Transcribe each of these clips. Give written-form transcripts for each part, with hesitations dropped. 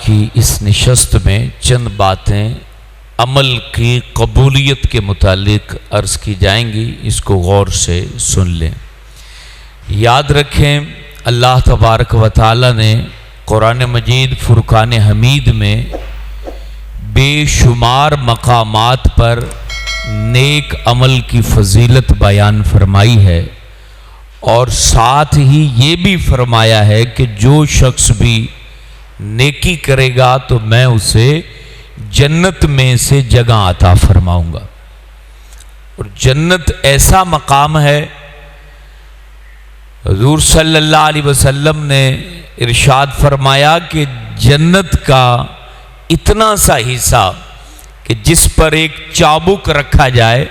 کی اس نشست میں چند باتیں عمل کی قبولیت کے متعلق عرض کی جائیں گی، اس کو غور سے سن لیں۔ یاد رکھیں اللہ تبارک و تعالی نے قرآن مجید فرقان حمید میں بے شمار مقامات پر نیک عمل کی فضیلت بیان فرمائی ہے، اور ساتھ ہی یہ بھی فرمایا ہے کہ جو شخص بھی نیکی کرے گا تو میں اسے جنت میں سے جگہ عطا فرماؤں گا۔ اور جنت ایسا مقام ہے، حضور صلی اللہ علیہ وسلم نے ارشاد فرمایا کہ جنت کا اتنا سا حصہ کہ جس پر ایک چابک رکھا جائے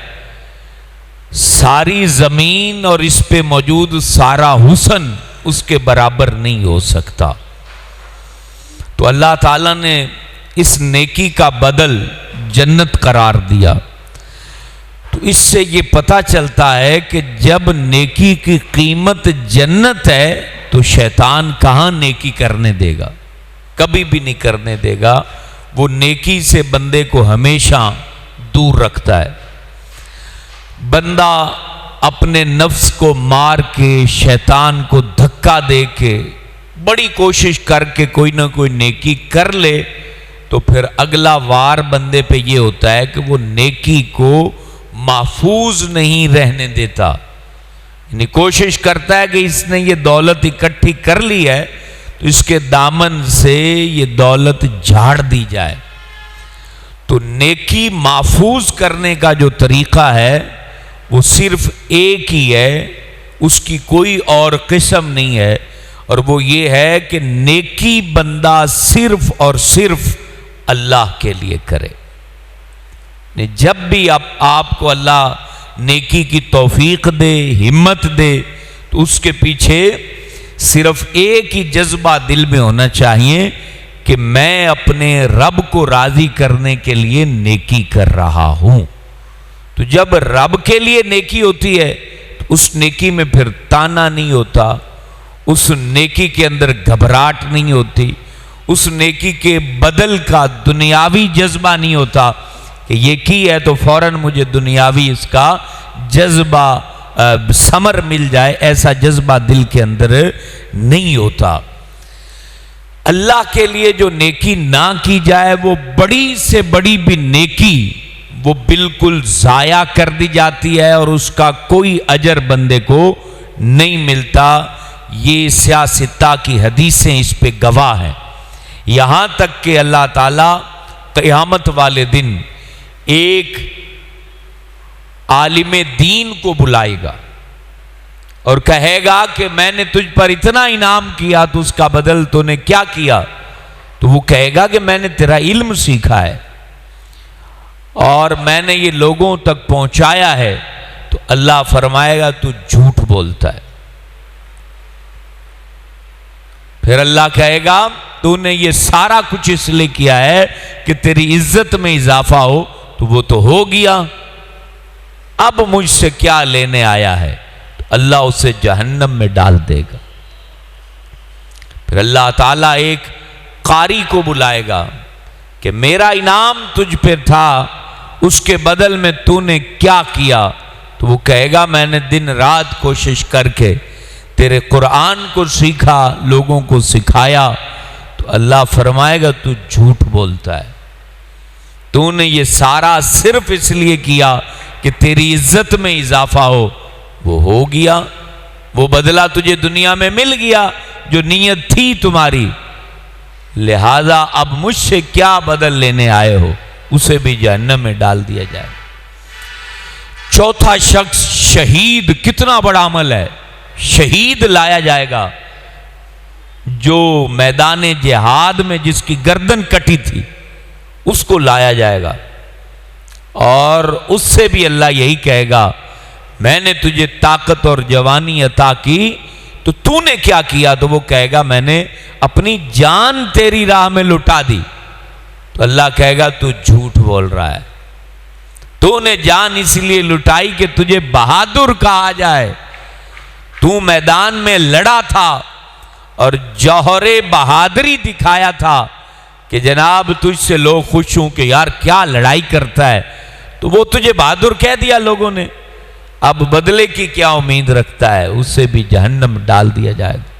ساری زمین اور اس پہ موجود سارا حسن اس کے برابر نہیں ہو سکتا۔ تو اللہ تعالیٰ نے اس نیکی کا بدل جنت قرار دیا۔ تو اس سے یہ پتہ چلتا ہے کہ جب نیکی کی قیمت جنت ہے تو شیطان کہاں نیکی کرنے دے گا، کبھی بھی نہیں کرنے دے گا۔ وہ نیکی سے بندے کو ہمیشہ دور رکھتا ہے۔ بندہ اپنے نفس کو مار کے شیطان کو دھکا دے کے بڑی کوشش کر کے کوئی نہ کوئی نیکی کر لے تو پھر اگلا وار بندے پہ یہ ہوتا ہے کہ وہ نیکی کو محفوظ نہیں رہنے دیتا، یعنی کوشش کرتا ہے کہ اس نے یہ دولت اکٹھی کر لی ہے تو اس کے دامن سے یہ دولت جھاڑ دی جائے۔ تو نیکی محفوظ کرنے کا جو طریقہ ہے وہ صرف ایک ہی ہے، اس کی کوئی اور قسم نہیں ہے، اور وہ یہ ہے کہ نیکی بندہ صرف اور صرف اللہ کے لیے کرے۔ جب بھی آپ کو اللہ نیکی کی توفیق دے، ہمت دے، تو اس کے پیچھے صرف ایک ہی جذبہ دل میں ہونا چاہیے کہ میں اپنے رب کو راضی کرنے کے لیے نیکی کر رہا ہوں۔ تو جب رب کے لیے نیکی ہوتی ہے تو اس نیکی میں پھر تانا نہیں ہوتا، اس نیکی کے اندر گھبراہٹ نہیں ہوتی، اس نیکی کے بدل کا دنیاوی جذبہ نہیں ہوتا کہ یہ کی ہے تو فوراً مجھے دنیاوی اس کا جذبہ ثمر مل جائے، ایسا جذبہ دل کے اندر نہیں ہوتا۔ اللہ کے لیے جو نیکی نہ کی جائے وہ بڑی سے بڑی بھی نیکی وہ بالکل ضائع کر دی جاتی ہے اور اس کا کوئی اجر بندے کو نہیں ملتا۔ یہ سیاستہ کی حدیثیں اس پہ گواہ ہیں، یہاں تک کہ اللہ تعالیٰ قیامت والے دن ایک عالم دین کو بلائے گا اور کہے گا کہ میں نے تجھ پر اتنا انعام کیا تو اس کا بدل تو نے کیا کیا؟ تو وہ کہے گا کہ میں نے تیرا علم سیکھا ہے اور میں نے یہ لوگوں تک پہنچایا ہے۔ تو اللہ فرمائے گا تو جھوٹ بولتا ہے۔ پھر اللہ کہے گا تو نے یہ سارا کچھ اس لیے کیا ہے کہ تیری عزت میں اضافہ ہو، تو وہ تو ہو گیا، اب مجھ سے کیا لینے آیا ہے؟ تو اللہ اسے جہنم میں ڈال دے گا۔ پھر اللہ تعالیٰ ایک قاری کو بلائے گا کہ میرا انعام تجھ پہ تھا، اس کے بدل میں تو نے کیا کیا؟ تو وہ کہے گا میں نے دن رات کوشش کر کے تیرے قرآن کو سیکھا، لوگوں کو سکھایا۔ تو اللہ فرمائے گا تو جھوٹ بولتا ہے، تو نے یہ سارا صرف اس لیے کیا کہ تیری عزت میں اضافہ ہو، وہ ہو گیا، وہ بدلہ تجھے دنیا میں مل گیا جو نیت تھی تمہاری، لہذا اب مجھ سے کیا بدل لینے آئے ہو؟ اسے بھی جہنم میں ڈال دیا جائے۔ چوتھا شخص شہید، کتنا بڑا عمل ہے، شہید لایا جائے گا، جو میدان جہاد میں جس کی گردن کٹی تھی اس کو لایا جائے گا، اور اس سے بھی اللہ یہی کہے گا میں نے تجھے طاقت اور جوانی عطا کی تو تو نے کیا کیا؟ تو وہ کہے گا میں نے اپنی جان تیری راہ میں لٹا دی۔ تو اللہ کہے گا تو جھوٹ بول رہا ہے، تو نے جان اس لیے لٹائی کہ تجھے بہادر کہا جائے، تو میدان میں لڑا تھا اور جوہر بہادری دکھایا تھا، کہ جناب تجھ سے لوگ خوش ہوں کہ یار کیا لڑائی کرتا ہے، تو وہ تجھے بہادر کہہ دیا لوگوں نے، اب بدلے کی کیا امید رکھتا ہے، اسے بھی جہنم ڈال دیا جائے گا۔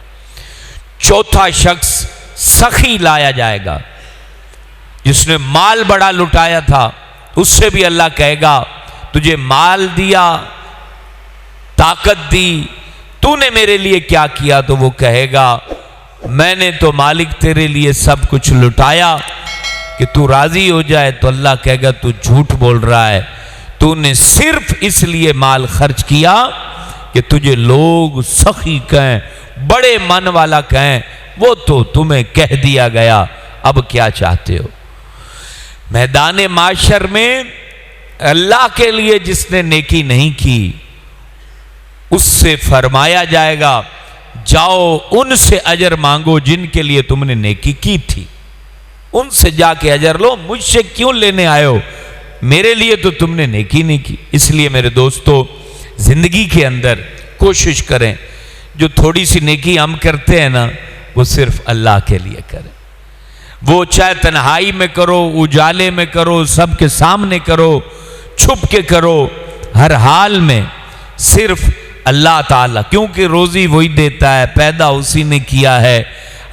چوتھا شخص سخی لایا جائے گا، جس نے مال بڑا لٹایا تھا، اس سے بھی اللہ کہے گا تجھے مال دیا، طاقت دی، تو نے میرے لیے کیا کیا؟ تو وہ کہے گا میں نے تو مالک تیرے لیے سب کچھ لٹایا کہ تو راضی ہو جائے۔ تو اللہ کہے گا تو جھوٹ بول رہا ہے، تو نے صرف اس لیے مال خرچ کیا کہ تجھے لوگ سخی کہیں، بڑے من والا کہیں، وہ تو تمہیں کہہ دیا گیا، اب کیا چاہتے ہو؟ میدان معاشر میں اللہ کے لیے جس نے نیکی نہیں کی اس سے فرمایا جائے گا جاؤ ان سے اجر مانگو جن کے لیے تم نے نیکی کی تھی، ان سے جا کے اجر لو، مجھ سے کیوں لینے آئے ہو؟ میرے لیے تو تم نے نیکی نہیں کی۔ اس لیے میرے دوستو، زندگی کے اندر کوشش کریں جو تھوڑی سی نیکی ہم کرتے ہیں نا، وہ صرف اللہ کے لیے کریں، وہ چاہے تنہائی میں کرو، اجالے میں کرو، سب کے سامنے کرو، چھپ کے کرو، ہر حال میں صرف اللہ تعالیٰ، کیونکہ روزی وہی دیتا ہے، پیدا اسی نے کیا ہے،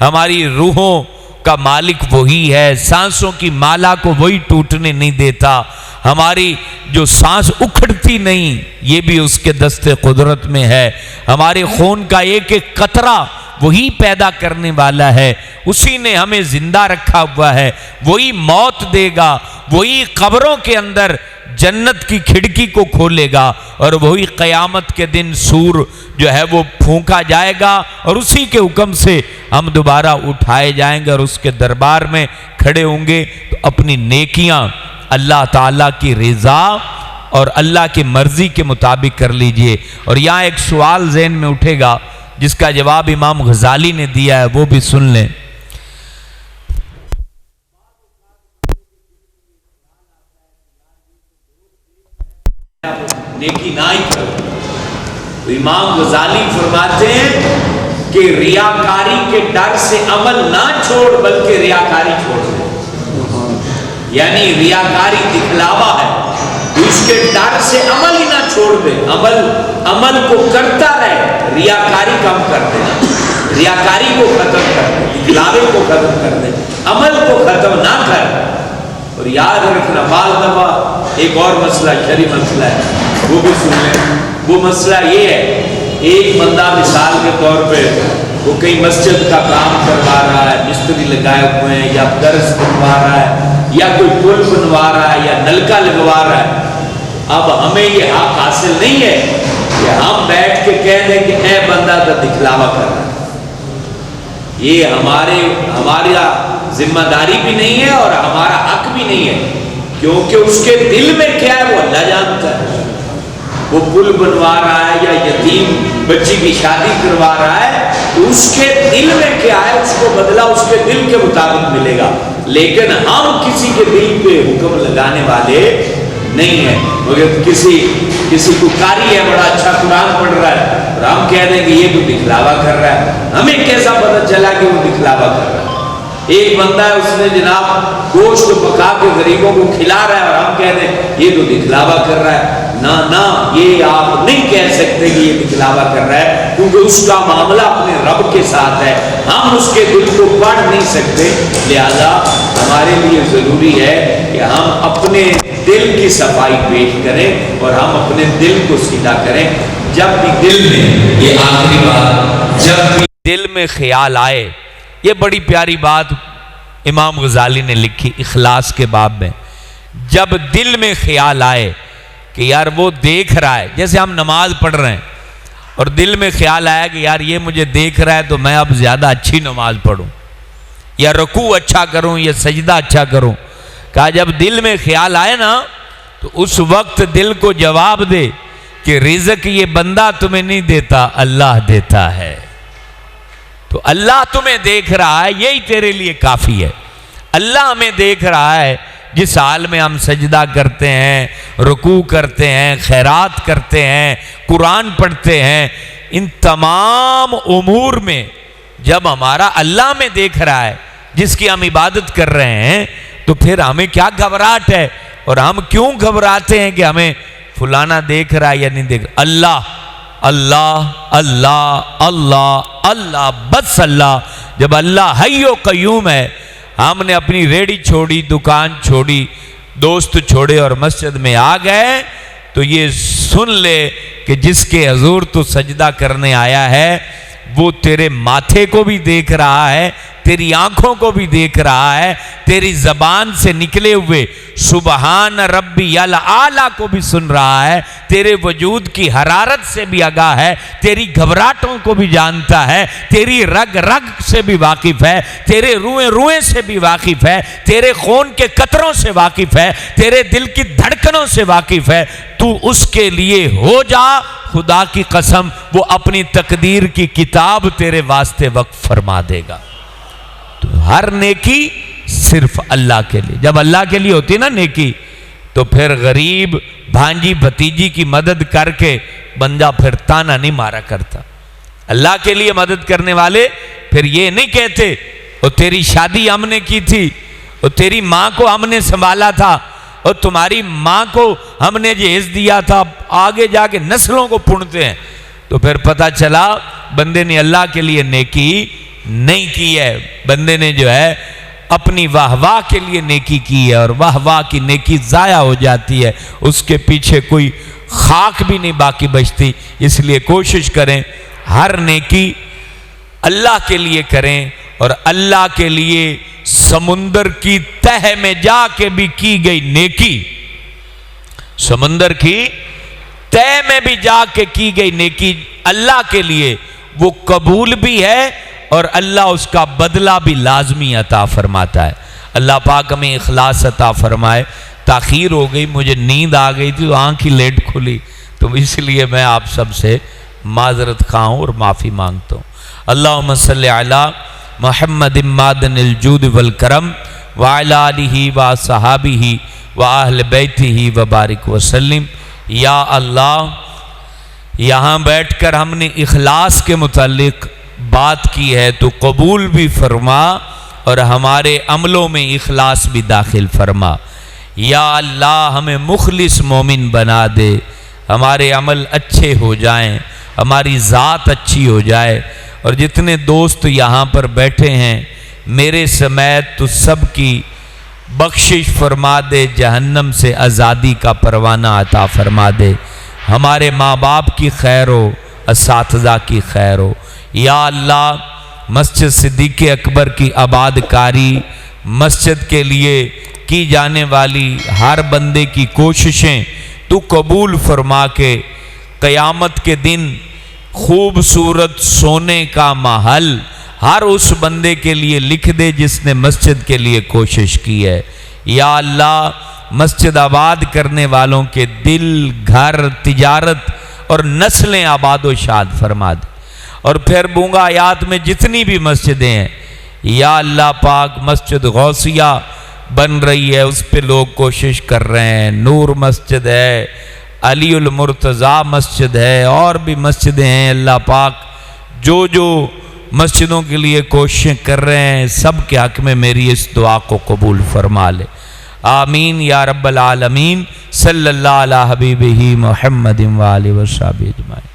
ہماری روحوں کا مالک وہی ہے، سانسوں کی مالا کو وہی ٹوٹنے نہیں دیتا، ہماری جو سانس اکھڑتی نہیں یہ بھی اس کے دست قدرت میں ہے، ہمارے خون کا ایک ایک قطرہ وہی پیدا کرنے والا ہے، اسی نے ہمیں زندہ رکھا ہوا ہے، وہی موت دے گا، وہی قبروں کے اندر جنت کی کھڑکی کو کھولے گا، اور وہی قیامت کے دن سور جو ہے وہ پھونکا جائے گا، اور اسی کے حکم سے ہم دوبارہ اٹھائے جائیں گے اور اس کے دربار میں کھڑے ہوں گے۔ تو اپنی نیکیاں اللہ تعالیٰ کی رضا اور اللہ کی مرضی کے مطابق کر لیجئے۔ اور یہاں ایک سوال ذہن میں اٹھے گا جس کا جواب امام غزالی نے دیا ہے، وہ بھی سن لیں۔ نیکی نہ ہی کرو، تو امام غزالی فرماتے ہیں کہ ریاکاری کے ڈر سے عمل نہ چھوڑ بلکہ ریاکاری چھوڑ دے، یعنی ریاکاری دکھلاوا ہے، اس کے ڈر سے عمل ہی نہ چھوڑ دے، عمل کو کرتا رہے، ریاکاری کم کر دینا، ریاکاری کو ختم کر دے، دکھلاوے کو ختم کر دے، عمل کو ختم نہ کر۔ اور یاد رکھنا بعض دفعہ ایک اور مسئلہ، شرعی مسئلہ ہے، وہ بھی سن لیں۔ وہ مسئلہ یہ ہے، ایک بندہ مثال کے طور پہ وہ کئی مسجد کا کام کروا رہا ہے، مستری لگائے ہوئے ہیں، یا درس بنوا رہا ہے، یا کوئی پل بنوا رہا ہے، یا نلکا لگوا رہا ہے۔ اب ہمیں یہ حق حاصل نہیں ہے کہ ہم بیٹھ کے کہہ دیں کہ اے بندہ تو دکھلاوا کر رہا ہے، یہ ہمارا ذمہ داری بھی نہیں ہے اور ہمارا حق بھی نہیں ہے، کیونکہ اس کے دل میں کیا ہے وہ اللہ جانتا ہے۔ وہ پل بنوا رہا ہے یا یتیم بچی کی شادی کروا رہا ہے، تو اس کے دل میں کیا ہے، اس کو بدلہ اس کے دل کے مطابق ملے گا، لیکن ہم کسی کے دل پہ حکم لگانے والے نہیں ہیں۔ مگر کسی کو قاری ہے، بڑا اچھا قرآن پڑھ رہا ہے، اور ہم کہہ دیں کہ یہ تو دکھلاوا کر رہا ہے، ہمیں کیسا پتہ چلا کہ وہ دکھلاوا کر رہا ہے؟ ایک بندہ ہے، اس نے جناب گوشت پکا کے غریبوں کو کھلا رہا ہے، اور ہم کہہ دیں یہ تو دکھلاوا کر رہا ہے۔ نہ یہ آپ نہیں کہہ سکتے کہ یہ دکھلاوا کر رہا ہے، کیونکہ اس کا معاملہ اپنے رب کے ساتھ ہے، ہم اس کے دل کو پڑھ نہیں سکتے، لہذا ہمارے لیے ضروری ہے کہ ہم اپنے دل کی صفائی پیش کریں اور ہم اپنے دل کو سیدھا کریں۔ جب بھی دل میں، یہ آخری بات، جب بھی دل میں خیال آئے، یہ بڑی پیاری بات امام غزالی نے لکھی اخلاص کے باب میں، جب دل میں خیال آئے کہ یار وہ دیکھ رہا ہے، جیسے ہم نماز پڑھ رہے ہیں اور دل میں خیال آیا کہ یار یہ مجھے دیکھ رہا ہے تو میں اب زیادہ اچھی نماز پڑھوں، یا رکوع اچھا کروں، یا سجدہ اچھا کروں، کہا جب دل میں خیال آئے نا تو اس وقت دل کو جواب دے کہ رزق یہ بندہ تمہیں نہیں دیتا، اللہ دیتا ہے، تو اللہ تمہیں دیکھ رہا ہے، یہی تیرے لیے کافی ہے۔ اللہ ہمیں دیکھ رہا ہے، جس حال میں ہم سجدہ کرتے ہیں، رکوع کرتے ہیں، خیرات کرتے ہیں، قرآن پڑھتے ہیں، ان تمام امور میں جب ہمارا اللہ میں دیکھ رہا ہے جس کی ہم عبادت کر رہے ہیں، تو پھر ہمیں کیا گھبراہٹ ہے؟ اور ہم کیوں گھبراتے ہیں کہ ہمیں فلانا دیکھ رہا ہے یا نہیں دیکھ رہا؟ اللہ اللہ اللہ اللہ اللہ، بس اللہ۔ جب اللہ حی و قیوم ہے، ہم نے اپنی ریڑھی چھوڑی، دکان چھوڑی، دوست چھوڑے اور مسجد میں آ گئے، تو یہ سن لے کہ جس کے حضور تو سجدہ کرنے آیا ہے وہ تیرے ماتھے کو بھی دیکھ رہا ہے، تیری آنکھوں کو بھی دیکھ رہا ہے، تیری زبان سے نکلے ہوئے سبحان ربی الاعلیٰ کو بھی سن رہا ہے، تیرے وجود کی حرارت سے بھی آگاہ ہے، تیری گھبراہٹوں کو بھی جانتا ہے، تیری رگ رگ سے بھی واقف ہے، تیرے روئیں روئیں سے بھی واقف ہے، تیرے خون کے قطروں سے واقف ہے، تیرے دل کی دھڑکنوں سے واقف ہے۔ تو اس کے لیے ہو جا، خدا کی قسم وہ اپنی تقدیر کی کتاب تیرے واسطے وقف فرما دے گا۔ تو ہر نیکی صرف اللہ کے لیے۔ جب اللہ کے لیے ہوتی نا نیکی، تو پھر غریب بھانجی بھتیجی کی مدد کر کے بندہ پھر تانا نہیں مارا کرتا۔ اللہ کے لیے مدد کرنے والے پھر یہ نہیں کہتے اور تیری شادی ہم نے کی تھی، اور تیری ماں کو ہم نے سنبھالا تھا، اور تمہاری ماں کو ہم نے جہیز دیا تھا، آگے جا کے نسلوں کو پونتے ہیں۔ تو پھر پتہ چلا بندے نے اللہ کے لیے نیکی نہیں کی ہے، بندے نے جو ہے اپنی واہ واہ کے لیے نیکی کی ہے، اور واہ واہ کی نیکی ضائع ہو جاتی ہے، اس کے پیچھے کوئی خاک بھی نہیں باقی بچتی۔ اس لیے کوشش کریں ہر نیکی اللہ کے لیے کریں، اور اللہ کے لیے سمندر کی تہ میں جا کے بھی کی گئی نیکی، سمندر کی تہ میں بھی جا کے کی گئی نیکی اللہ کے لیے وہ قبول بھی ہے، اور اللہ اس کا بدلہ بھی لازمی عطا فرماتا ہے۔ اللہ پاک ہمیں اخلاص عطا فرمائے۔ تاخیر ہو گئی، مجھے نیند آ گئی تھی تو آنکھ ہی لیٹ کھلی، تو اس لیے میں آپ سب سے معذرت خواہ ہوں اور معافی مانگتا ہوں۔ اللہم صلی علی محمد معدن الجود والکرم وعلی آلہ وصحابہ وآہل بیتہ وبارک وسلم۔ یا اللہ، یہاں بیٹھ کر ہم نے اخلاص کے متعلق بات کی ہے، تو قبول بھی فرما اور ہمارے عملوں میں اخلاص بھی داخل فرما۔ یا اللہ، ہمیں مخلص مومن بنا دے، ہمارے عمل اچھے ہو جائیں، ہماری ذات اچھی ہو جائے، اور جتنے دوست یہاں پر بیٹھے ہیں میرے سمیت تو سب کی بخشش فرما دے، جہنم سے آزادی کا پروانہ عطا فرما دے، ہمارے ماں باپ کی خیر ہو، اساتذہ کی خیر ہو۔ یا اللہ، مسجد صدیق اکبر کی آباد کاری، مسجد کے لیے کی جانے والی ہر بندے کی کوششیں تو قبول فرما کے قیامت کے دن خوبصورت سونے کا محل ہر اس بندے کے لیے لکھ دے جس نے مسجد کے لیے کوشش کی ہے۔ یا اللہ، مسجد آباد کرنے والوں کے دل، گھر، تجارت اور نسلیں آباد و شاد فرما دے۔ اور پھر بونگا آیات میں جتنی بھی مسجدیں ہیں، یا اللہ پاک، مسجد غوثیہ بن رہی ہے، اس پہ لوگ کوشش کر رہے ہیں، نور مسجد ہے، علی المرتضیٰ مسجد ہے، اور بھی مسجدیں ہیں۔ اللہ پاک جو مسجدوں کے لیے کوششیں کر رہے ہیں، سب کے حق میں میری اس دعا کو قبول فرما لے۔ آمین یا رب العالمین۔ صلی اللہ علی حبیبہ محمد و آلہ و صحبہ اجمعین۔